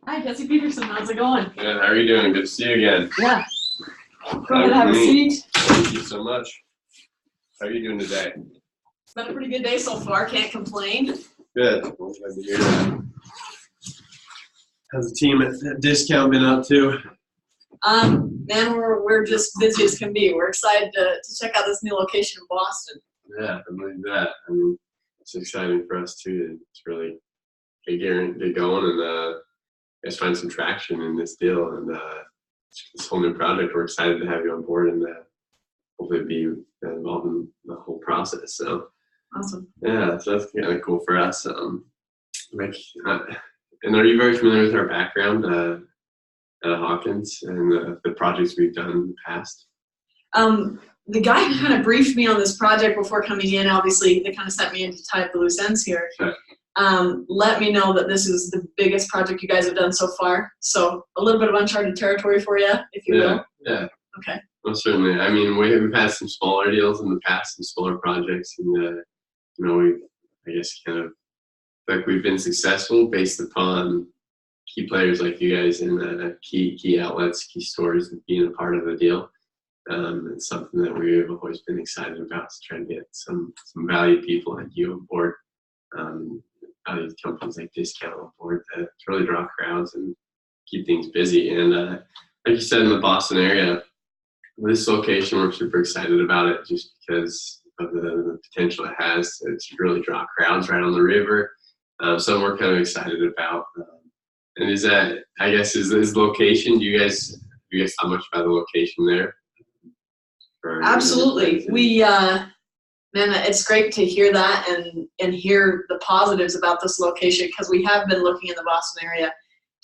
Hi, Jesse Peterson. How's it going? Good. How are you doing? Good to see you again. Yeah. Go ahead, have a seat. Thank you so much. How are you doing today? It's been a pretty good day so far. Can't complain. Good. Well, glad to hear that. How's the team at Discount been up to? Man, we're just busy as can be. We're excited to check out this new location in Boston. Yeah, I believe that. I mean, it's exciting for us too to really get going and I guess find some traction in this deal and this whole new project. We're excited to have you on board and hopefully be involved in the whole process. So Awesome. yeah, so that's kind of cool for us. And are you very familiar with our background at Hawkins and the projects we've done in the past? The guy who kind of briefed me on this project before coming in, obviously, they kind of sent me in to tie up the loose ends here. Sure. Let me know that this is the biggest project you guys have done so far. So a little bit of uncharted territory for you, if you will. Yeah. Okay. Well, certainly. I mean, we've had some smaller deals in the past, some smaller projects, and we've, I guess, kind of like we've been successful based upon key players like you guys in key outlets, key stores, and being a part of the deal. It's something that we've always been excited about, to try to get some valued people like you on board. Valued companies like Discount on board to really draw crowds and keep things busy. And like you said, in the Boston area, this location, we're super excited about it just because of the potential it has to really draw crowds right on the river. So we're kind of excited about. And is that, I guess, is this location? Do you guys thought much about the location there? Absolutely. Man, it's great to hear that and hear the positives about this location, because we have been looking in the Boston area.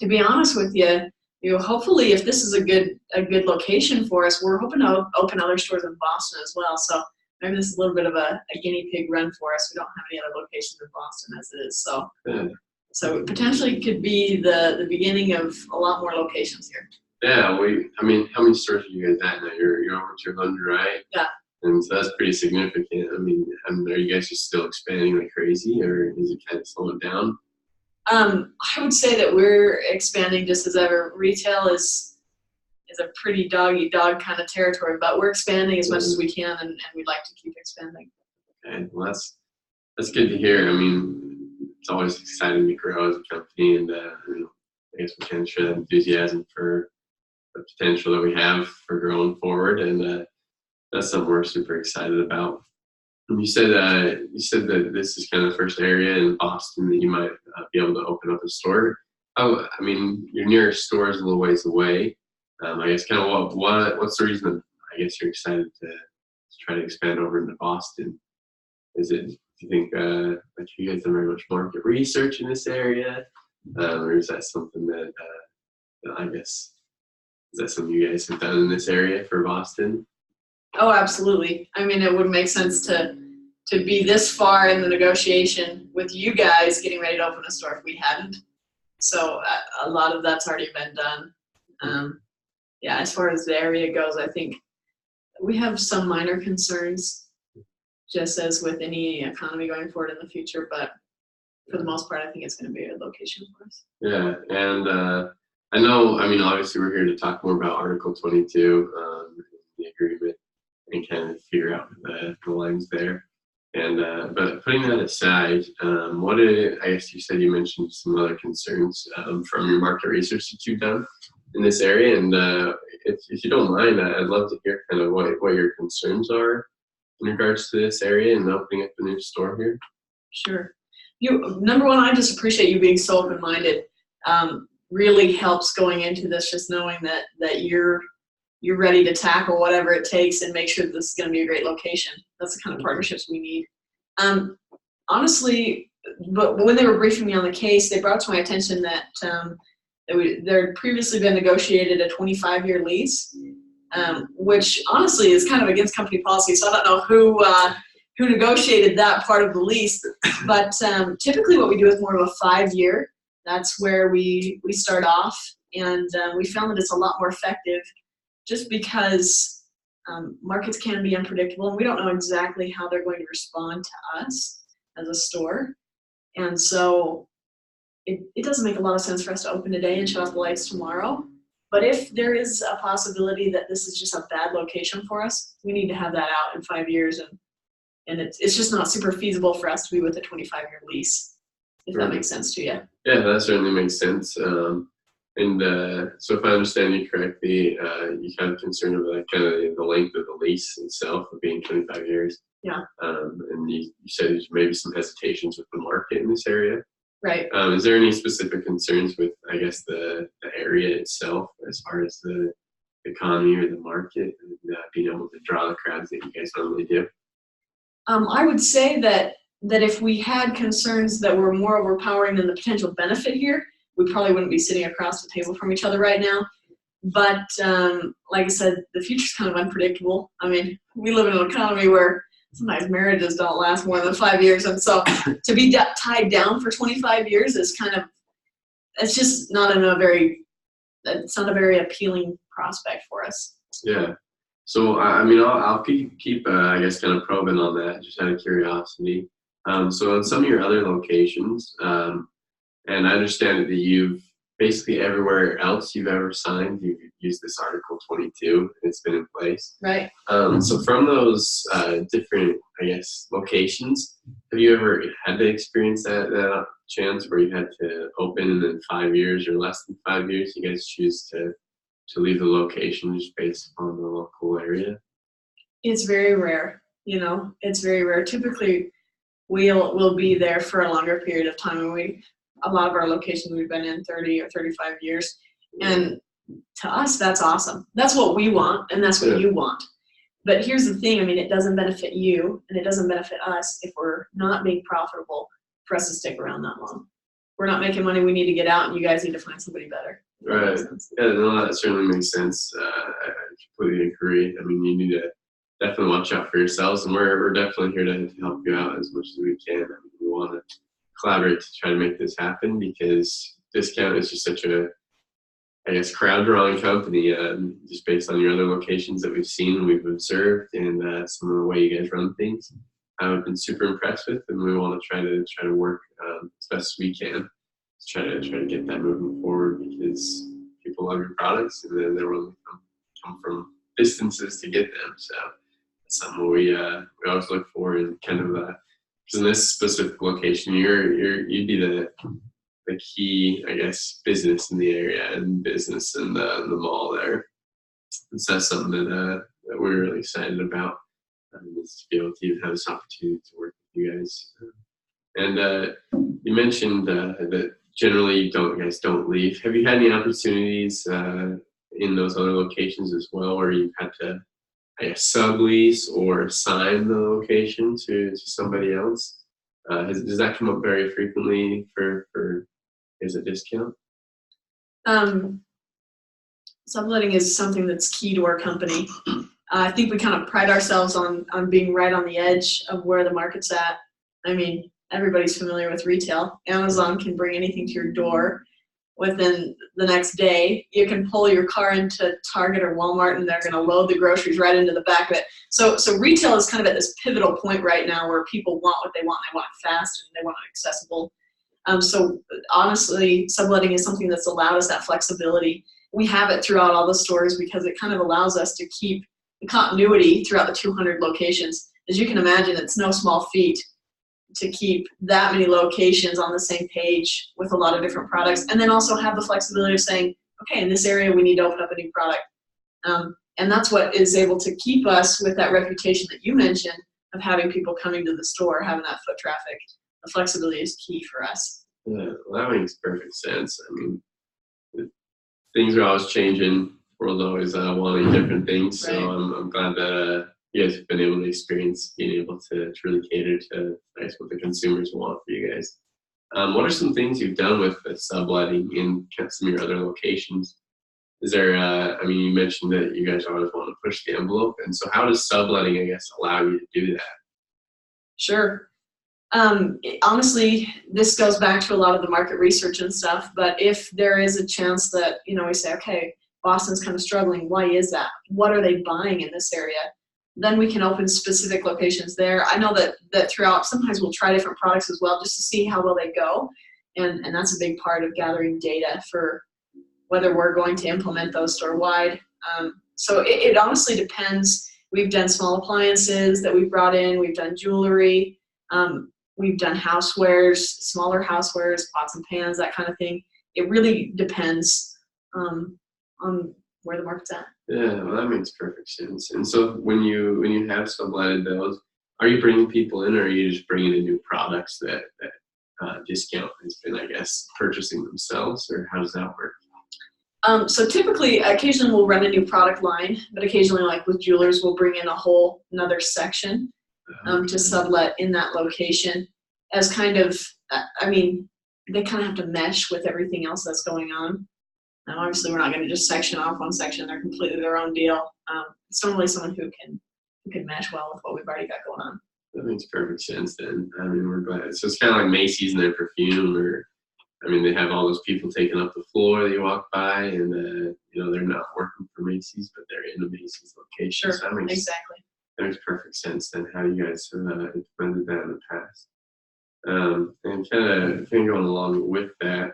To be honest with you, hopefully if this is a good location for us, we're hoping to open other stores in Boston as well. So maybe this is a little bit of a guinea pig run for us. We don't have any other locations in Boston as it is. So So it potentially could be the beginning of a lot more locations here. Yeah, I mean, how many stores are you guys at now? You're over 200, right? Yeah. And so that's pretty significant. I mean, are you guys just still expanding like crazy, or is it kind of slowing down? I would say that we're expanding just as ever. Retail is a pretty dog-eat-dog kind of territory, but we're expanding as much as we can, and we'd like to keep expanding. Okay, well, that's good to hear. I mean, it's always exciting to grow as a company, and I guess we can share that enthusiasm for the potential that we have for growing forward, and that's something we're super excited about. And you said that this is kind of the first area in Boston that you might be able to open up a store. Oh, I mean, your nearest store is a little ways away. I guess kind of what's the reason I guess you're excited to try to expand over into Boston? Is it, do you think like you guys done very much market research in this area, or is that something that I guess, is that something you guys have done in this area for Boston? Oh, absolutely. I mean, it would make sense to be this far in the negotiation with you guys getting ready to open a store if we hadn't. So a lot of that's already been done. Yeah, as far as the area goes, I think we have some minor concerns, just as with any economy going forward in the future. But for the most part, I think it's going to be a good location for us. Yeah, and I know, I mean, obviously we're here to talk more about Article 22, the agreement, and kind of figure out the lines there. And but putting that aside, I guess you said you mentioned some other concerns from your market research that you've done in this area, and if you don't mind, I'd love to hear kind of what your concerns are in regards to this area and opening up a new store here. Sure. Number one, I just appreciate you being so open-minded. Really helps going into this, just knowing that you're ready to tackle whatever it takes and make sure that this is going to be a great location. That's the kind of partnerships we need. Honestly, but when they were briefing me on the case, they brought to my attention that there had previously been negotiated a 25-year lease, which honestly is kind of against company policy. So I don't know who negotiated that part of the lease, but typically what we do is more of a 5-year. That's where we start off, and we found that it's a lot more effective, just because markets can be unpredictable, and we don't know exactly how they're going to respond to us as a store. And so it doesn't make a lot of sense for us to open today and shut off the lights tomorrow. But if there is a possibility that this is just a bad location for us, we need to have that out in 5 years, and it's just not super feasible for us to be with a 25-year lease, if that makes sense to you. Yeah, that certainly makes sense. So if I understand you correctly, you kind of concerned about kind of the length of the lease itself of being 25 years. Yeah. And you said there's maybe some hesitations with the market in this area. Right. Is there any specific concerns with, I guess, the area itself as far as the economy or the market and being able to draw the crowds that you guys normally do? I would say that if we had concerns that were more overpowering than the potential benefit here, we probably wouldn't be sitting across the table from each other right now. But like I said, the future's kind of unpredictable. I mean, we live in an economy where sometimes marriages don't last more than 5 years. And so to be tied down for 25 years is it's just not it's not a very appealing prospect for us. Yeah. So, I mean, I'll keep I guess, kind of probing on that, just out of curiosity. So on some of your other locations, and I understand that you've basically everywhere else you've ever signed, you've used this Article 22, and it's been in place. Right. So from those different, I guess, locations, have you ever had to experience that chance where you had to open and in 5 years or less than 5 years, you guys choose to leave the location just based on the local area? It's very rare. It's very rare. Typically, we'll be there for a longer period of time, and a lot of our locations we've been in 30 or 35 years, and to us that's awesome. That's what we want, and that's what you want. But here's the thing, I mean, it doesn't benefit you and it doesn't benefit us if we're not being profitable for us to stick around that long. We're not making money, we need to get out, and you guys need to find somebody better. Right. Yeah, no, that certainly makes sense. I completely agree. I mean, you need to definitely watch out for yourselves, and we're definitely here to help you out as much as we can. I mean, we want to collaborate to try to make this happen, because Discount is just such a, I guess, crowd drawing company, just based on your other locations that we've seen, we've observed, and some of the way you guys run things. I've been super impressed with, and we want to try to work as best as we can to try to get that moving forward, because people love your products and they're willing to come from distances to get them. So it's something we always look for, and kind of because in this specific location, you'd be the key, I guess, business in the area and business in the mall there. And so that's something that we're really excited about, is to be able to even have this opportunity to work with you guys. And you mentioned that generally you guys don't leave. Have you had any opportunities in those other locations as well, where you've had to, I guess, sublease or assign the location to somebody else? Does that come up very frequently for as a Discount? Subletting is something that's key to our company. I think we kind of pride ourselves on being right on the edge of where the market's at. I mean, everybody's familiar with retail. Amazon can bring anything to your door within the next day. You can pull your car into Target or Walmart, and they're going to load the groceries right into the back of it. So retail is kind of at this pivotal point right now where people want what they want. They want it fast, and they want it accessible. So honestly, subletting is something that's allowed us that flexibility. We have it throughout all the stores because it kind of allows us to keep the continuity throughout the 200 locations. As you can imagine, it's no small feat to keep that many locations on the same page with a lot of different products, and then also have the flexibility of saying, okay, in this area we need to open up a new product. And that's what is able to keep us with that reputation that you mentioned of having people coming to the store, having that foot traffic. The flexibility is key for us. Yeah, well, that makes perfect sense. I mean, things are always changing. The world's always wanting different things. So Right. I'm glad that you guys have been able to experience being able to really cater to, I guess, what the consumers want for you guys. What are some things you've done with the subletting in some of your other locations? Is there, I mean, you mentioned that you guys always want to push the envelope. And so how does subletting, I guess, allow you to do that? Sure. Honestly, this goes back to a lot of the market research and stuff, but if there is a chance that, we say, okay, Boston's kind of struggling, why is that? What are they buying in this area? Then we can open specific locations there. I know that throughout, sometimes we'll try different products as well just to see how well they go. and that's a big part of gathering data for whether we're going to implement those store-wide. So it honestly depends. We've done small appliances that we've brought in. We've done jewelry. We've done housewares, smaller housewares, pots and pans, that kind of thing. It really depends on where the market's at. Yeah, well, that makes perfect sense. And so when you have subletted those, are you bringing people in, or are you just bringing in new products that Discount has been, I guess, purchasing themselves, or how does that work? So typically, occasionally we'll run a new product line, but occasionally, like with jewelers, we'll bring in a whole another section to sublet in that location as kind of, I mean, they kind of have to mesh with everything else that's going on. Obviously, we're not going to just section off one section; they're completely their own deal. It's normally someone who can mesh well with what we've already got going on. That makes perfect sense then. I mean, we're glad. So it's kind of like Macy's and their perfume, or I mean, they have all those people taking up the floor that you walk by, and they're not working for Macy's, but they're in the Macy's location. Sure, so exactly. That makes perfect sense then. How you guys have implemented that in the past, and kind of going along with that.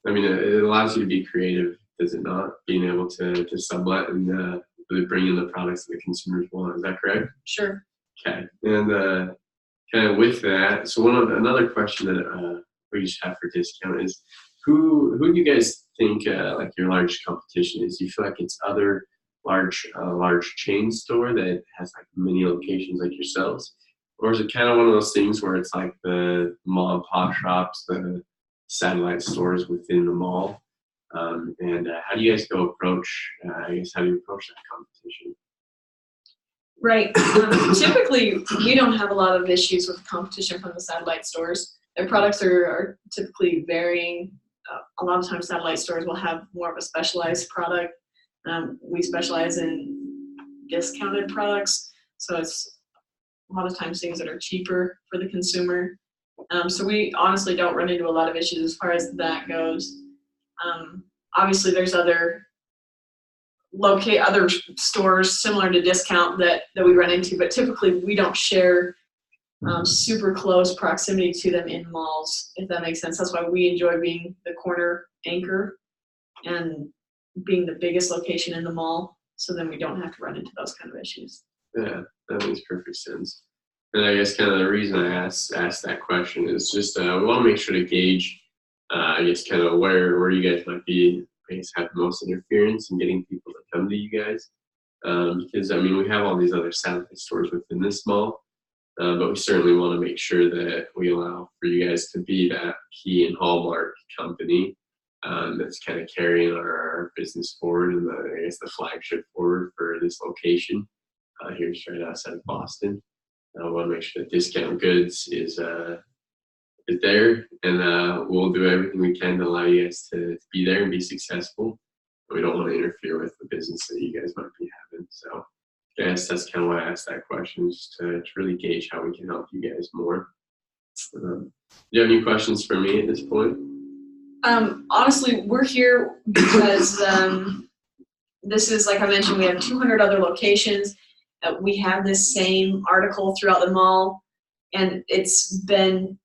I mean, it allows you to be creative, does it not? Being able to sublet and really bring in the products that the consumers want. Is that correct? Sure. Okay. And kind of with that, so another question that we just have for Discount is, who do you guys think like your largest competition is? Do you feel like it's other large chain store that has like many locations like yourselves, or is it kind of one of those things where it's like the mom and pop shops, the satellite stores within the mall? And how do you guys go approach? I guess how do you approach that competition? Right. Typically, we don't have a lot of issues with competition from the satellite stores. Their products are typically varying. A lot of times, satellite stores will have more of a specialized product. We specialize in discounted products, so it's a lot of times things that are cheaper for the consumer. So we honestly don't run into a lot of issues as far as that goes. Obviously, there's other stores similar to Discount that we run into, but typically we don't share super close proximity to them in malls, if that makes sense. That's why we enjoy being the corner anchor and being the biggest location in the mall, so then we don't have to run into those kind of issues. Yeah, that makes perfect sense. And I guess kind of the reason I asked that question is just we want to make sure to gauge, I guess, kind of where you guys might be, I guess, have the most interference in getting people to come to you guys. Because, I mean, we have all these other satellite stores within this mall, but we certainly want to make sure that we allow for you guys to be that key and hallmark company that's kind of carrying our business forward and I guess the flagship forward for this location here straight outside of Boston. I want to make sure that Discount Goods is there, and we'll do everything we can to allow you guys to be there and be successful. But we don't want to interfere with the business that you guys might be having. So I guess that's kind of why I asked that question, just to really gauge how we can help you guys more. Do you have any questions for me at this point? Honestly, we're here because this is, like I mentioned, we have 200 other locations. We have this same article throughout the mall, and it's been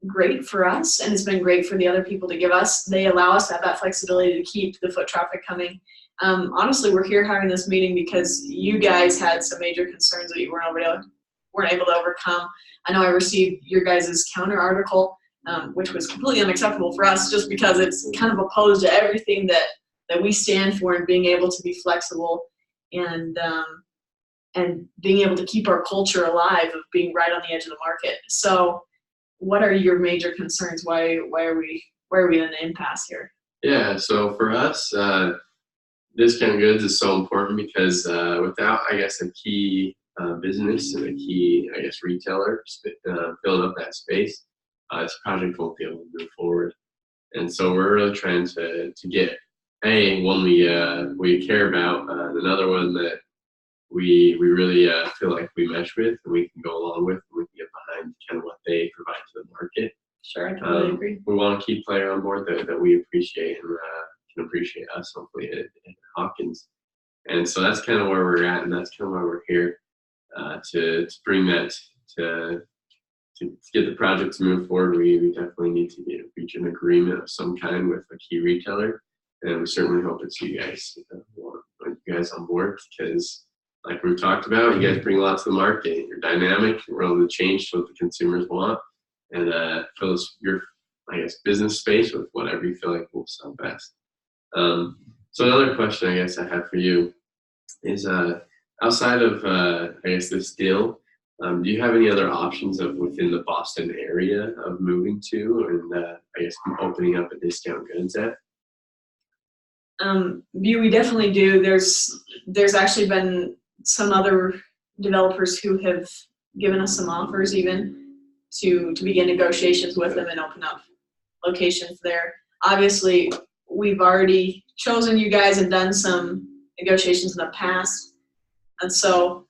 great for us, and it's been great for the other people to give us. They allow us to have that flexibility to keep the foot traffic coming. Honestly, we're here having this meeting because you guys had some major concerns that you weren't able to overcome. I know I received your guys' counter article, which was completely unacceptable for us just because it's kind of opposed to everything that we stand for, and being able to be flexible and being able to keep our culture alive of being right on the edge of the market. So what are your major concerns? Why are we in an impasse here? Yeah, so for us, Discount Goods is so important because without, I guess, a key business and a key, I guess, retailer filling up that space, this project won't be able to move forward. And so we're really trying to get one we care about, another one that we really feel like we mesh with and we can go along with, and we can get behind kind of what they provide to the market. Sure, I totally agree. We want a key player on board that we appreciate and can appreciate us, hopefully, at Hawkins. And so that's kind of where we're at, and that's kind of why we're here, to bring that to to get the project to move forward, we definitely need to reach an agreement of some kind with a key retailer. And we certainly hope it's you guys, want you guys on board, because like we've talked about, you guys bring a lot to the market. You're dynamic, you're willing to change to what the consumers want, and fill your, I guess, business space with whatever you feel like will sell best. So another question I guess I have for you is, outside of, I guess, this deal, do you have any other options of within the Boston area of moving to, and I guess opening up a discount goods at? Beau, we definitely do. There's actually been some other developers who have given us some offers even to begin negotiations with them and open up locations there. Obviously, we've already chosen you guys and done some negotiations in the past, and so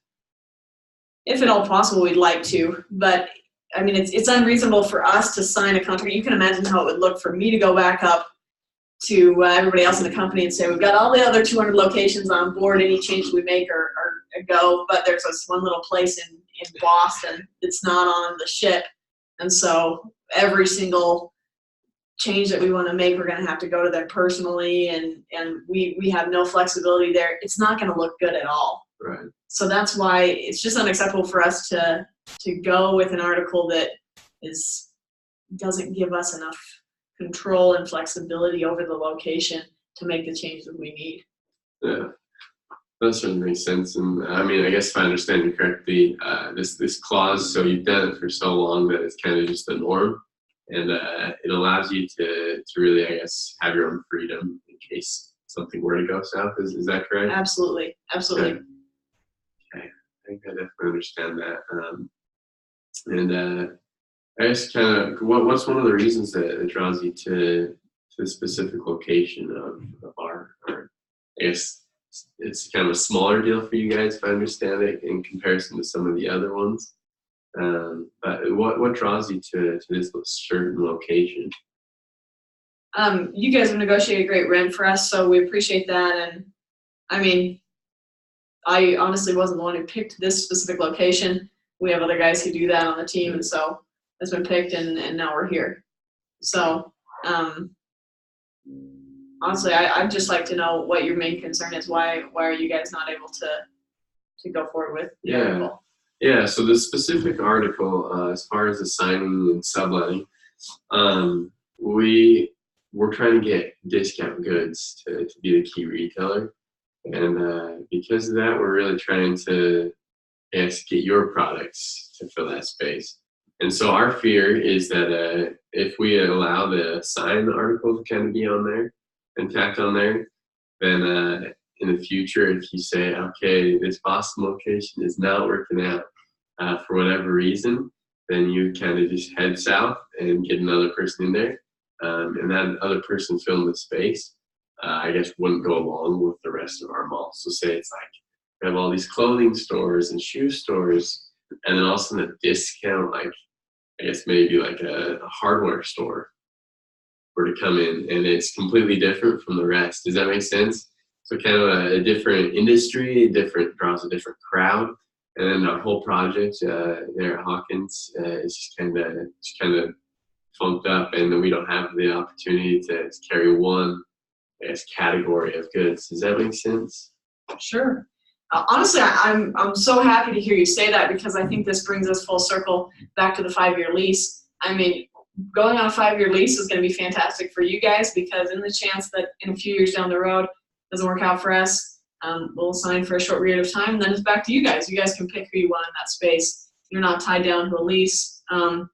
if at all possible, we'd like to. But I mean, it's unreasonable for us to sign a contract. You can imagine how it would look for me to go back up to everybody else in the company and say, we've got all the other 200 locations on board, any changes we make are a go, but there's this one little place in Boston that's not on the ship. And so every single change that we want to make, we're going to have to go to them personally, and we have no flexibility there. It's not going to look good at all. Right. So that's why it's just unacceptable for us to go with an article that doesn't give us enough control and flexibility over the location to make the changes that we need. Yeah, that certainly makes sense. And I mean, I guess if I understand you correctly, this clause, so you've done it for so long that it's kind of just the norm, and it allows you to really, I guess, have your own freedom in case something were to go south. Is that correct? Absolutely. Okay. I think I definitely understand that. And I guess kind of what's one of the reasons that draws you to the specific location of our, I guess it's kind of a smaller deal for you guys, if I understand it, in comparison to some of the other ones. But what draws you to this certain location? You guys have negotiated a great rent for us, so we appreciate that. And I mean, I honestly wasn't the one who picked this specific location. We have other guys who do that on the team, and so it's been picked, and now we're here. So honestly, I'd just like to know what your main concern is. Why are you guys not able to go forward with the article? Yeah, so the specific article, as far as the signing and subletting, we're trying to get discount goods to be the key retailer. And because of that, we're really trying to, I guess, get your products to fill that space. And so our fear is that if we allow the sign article to kind of be on there and tacked on there, then in the future, if you say, okay, this Boston location is not working out for whatever reason, then you kind of just head south and get another person in there. And that other person filling the space, I guess, wouldn't go along with the rest of our mall. So say it's like we have all these clothing stores and shoe stores, and then all of a sudden a discount, like I guess maybe like a hardware store were to come in, and it's completely different from the rest. Does that make sense? So kind of a different industry, draws a different crowd, and then our whole project there at Hawkins is just kind of funked up, and then we don't have the opportunity to carry one, I guess, category of goods. Does that make sense? Sure. Honestly, I'm so happy to hear you say that, because I think this brings us full circle back to the 5-year lease. I mean, going on a 5-year lease is going to be fantastic for you guys, because in the chance that in a few years down the road it doesn't work out for us, we'll sign for a short period of time, and then it's back to you guys. You guys can pick who you want in that space. You're not tied down to a lease, and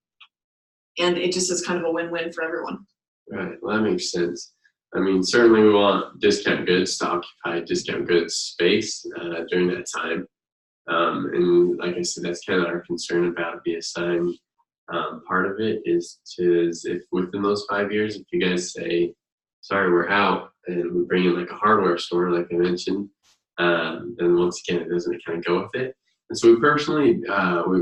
it just is kind of a win-win for everyone. Right. Well, that makes sense. I mean, certainly we want discount goods to occupy discount goods space during that time. And like I said, that's kind of our concern about the assigned part of it is if within those 5 years, if you guys say, sorry, we're out, and we bring in like a hardware store, like I mentioned, then once again, it doesn't kind of go with it. And so we personally,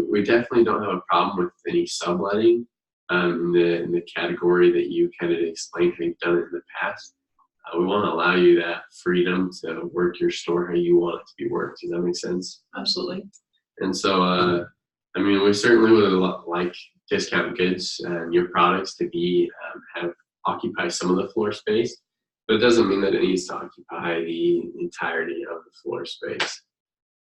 we definitely don't have a problem with any subletting. In the category that you kind of explained how you've done it in the past. We want to allow you that freedom to work your store how you want it to be worked. Does that make sense? Absolutely. And so, I mean, we certainly would like discount goods and your products to be have occupy some of the floor space, but it doesn't mean that it needs to occupy the entirety of the floor space.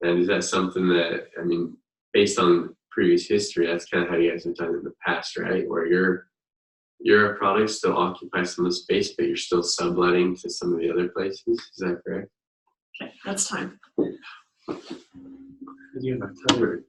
And is that something that, I mean, based on previous history, that's kind of how you guys have done it in the past, right? Where your product still occupies some of the space, but you're still subletting to some of the other places. Is that correct? Okay, that's time. You have a timer.